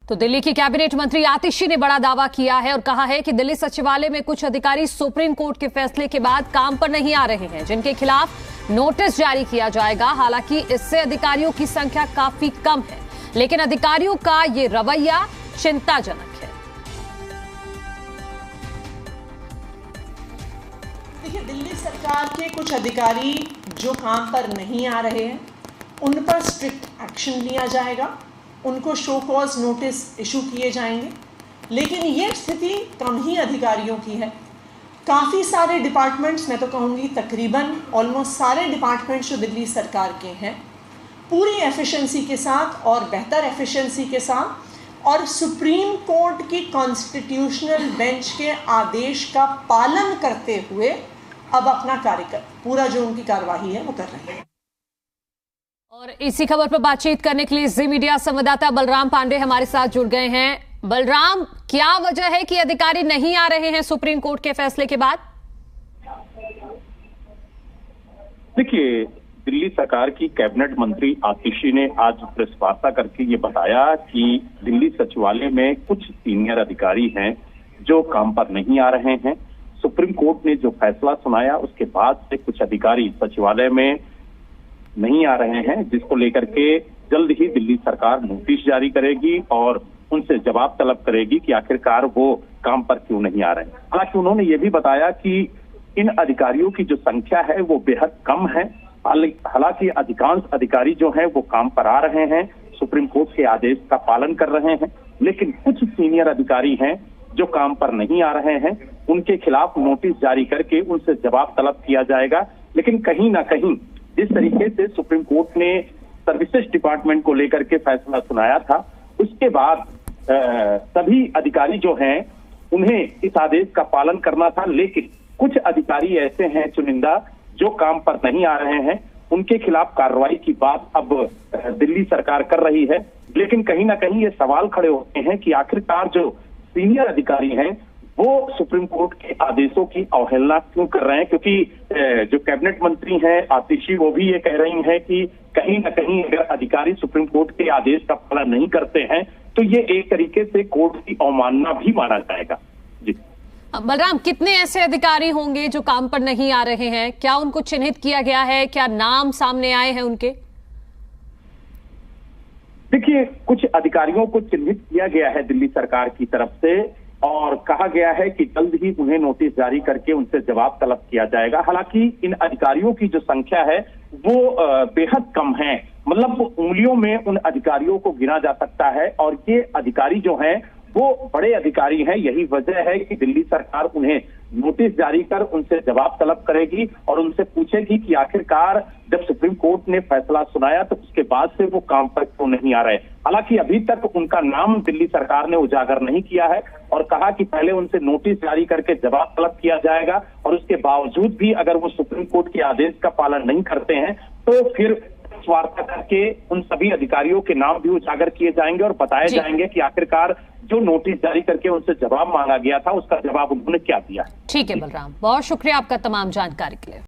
तो दिल्ली की कैबिनेट मंत्री आतिशी ने बड़ा दावा किया है और कहा है कि दिल्ली सचिवालय में कुछ अधिकारी सुप्रीम कोर्ट के फैसले के बाद काम पर नहीं आ रहे हैं, जिनके खिलाफ नोटिस जारी किया जाएगा। हालांकि इससे अधिकारियों की संख्या काफी कम है, लेकिन अधिकारियों का ये रवैया चिंताजनक है। देखिए, दिल्ली सरकार के कुछ अधिकारी जो काम पर नहीं आ रहे हैं, उन पर स्ट्रिक्ट एक्शन लिया जाएगा, उनको शो कॉज नोटिस इशू किए जाएंगे। लेकिन ये स्थिति कम ही अधिकारियों की है। काफ़ी सारे डिपार्टमेंट्स, मैं तो कहूँगी तकरीबन ऑलमोस्ट सारे डिपार्टमेंट्स जो दिल्ली सरकार के हैं, पूरी एफिशिएंसी के साथ और बेहतर एफिशिएंसी के साथ और सुप्रीम कोर्ट की कॉन्स्टिट्यूशनल बेंच के आदेश का पालन करते हुए अब अपना कार्य पूरा जो उनकी कार्यवाही है वो कर रहे हैं। और इसी खबर पर बातचीत करने के लिए जी मीडिया संवाददाता बलराम पांडे हमारे साथ जुड़ गए हैं। बलराम, क्या वजह है कि अधिकारी नहीं आ रहे हैं सुप्रीम कोर्ट के फैसले के बाद? देखिए, दिल्ली सरकार की कैबिनेट मंत्री आतिशी ने आज प्रेस वार्ता करके ये बताया कि दिल्ली सचिवालय में कुछ सीनियर अधिकारी हैं जो काम पर नहीं आ रहे हैं। सुप्रीम कोर्ट ने जो फैसला सुनाया उसके बाद से कुछ अधिकारी सचिवालय में नहीं आ रहे हैं, जिसको लेकर के जल्द ही दिल्ली सरकार नोटिस जारी करेगी और उनसे जवाब तलब करेगी कि आखिरकार वो काम पर क्यों नहीं आ रहे हैं। हालांकि उन्होंने ये भी बताया कि इन अधिकारियों की जो संख्या है वो बेहद कम है। हालांकि अधिकांश अधिकारी जो हैं वो काम पर आ रहे हैं, सुप्रीम कोर्ट के आदेश का पालन कर रहे हैं, लेकिन कुछ सीनियर अधिकारी हैं जो काम पर नहीं आ रहे हैं। उनके खिलाफ नोटिस जारी करके उनसे जवाब तलब किया जाएगा। लेकिन कहीं ना कहीं जिस तरीके से सुप्रीम कोर्ट ने सर्विसेज डिपार्टमेंट को लेकर के फैसला सुनाया था, उसके बाद सभी अधिकारी जो हैं उन्हें इस आदेश का पालन करना था। लेकिन कुछ अधिकारी ऐसे हैं चुनिंदा जो काम पर नहीं आ रहे हैं, उनके खिलाफ कार्रवाई की बात अब दिल्ली सरकार कर रही है। लेकिन कहीं ना कहीं ये सवाल खड़े होते हैं कि आखिरकार जो सीनियर अधिकारी हैं वो सुप्रीम कोर्ट के आदेशों की अवहेलना क्यों कर रहे हैं, क्योंकि जो कैबिनेट मंत्री हैं आतिशी, वो भी ये कह रही हैं कि कहीं ना कहीं अगर अधिकारी सुप्रीम कोर्ट के आदेश का पालन नहीं करते हैं तो ये एक तरीके से कोर्ट की अवमानना भी माना जाएगा। जी बलराम, कितने ऐसे अधिकारी होंगे जो काम पर नहीं आ रहे हैं? क्या उनको चिन्हित किया गया है? क्या नाम सामने आए हैं उनके? देखिए, कुछ अधिकारियों को चिन्हित किया गया है दिल्ली सरकार की तरफ से और कहा गया है कि जल्द ही उन्हें नोटिस जारी करके उनसे जवाब तलब किया जाएगा। हालांकि इन अधिकारियों की जो संख्या है वो बेहद कम है, मतलब उंगलियों में उन अधिकारियों को गिना जा सकता है और ये अधिकारी जो हैं वो बड़े अधिकारी हैं। यही वजह है कि दिल्ली सरकार उन्हें नोटिस जारी कर उनसे जवाब तलब करेगी और उनसे पूछेगी कि आखिरकार जब सुप्रीम कोर्ट ने फैसला सुनाया तो उसके बाद से वो काम पर क्यों नहीं आ रहे। हालांकि अभी तक उनका नाम दिल्ली सरकार ने उजागर नहीं किया है और कहा कि पहले उनसे नोटिस जारी करके जवाब तलब किया जाएगा और उसके बावजूद भी अगर वो सुप्रीम कोर्ट के आदेश का पालन नहीं करते हैं तो फिर वार्ता करके उन सभी अधिकारियों के नाम भी उजागर किए जाएंगे और बताए जाएंगे कि आखिरकार जो नोटिस जारी करके उनसे जवाब मांगा गया था उसका जवाब उन्होंने क्या दिया। ठीक है बलराम, बहुत शुक्रिया आपका तमाम जानकारी के लिए।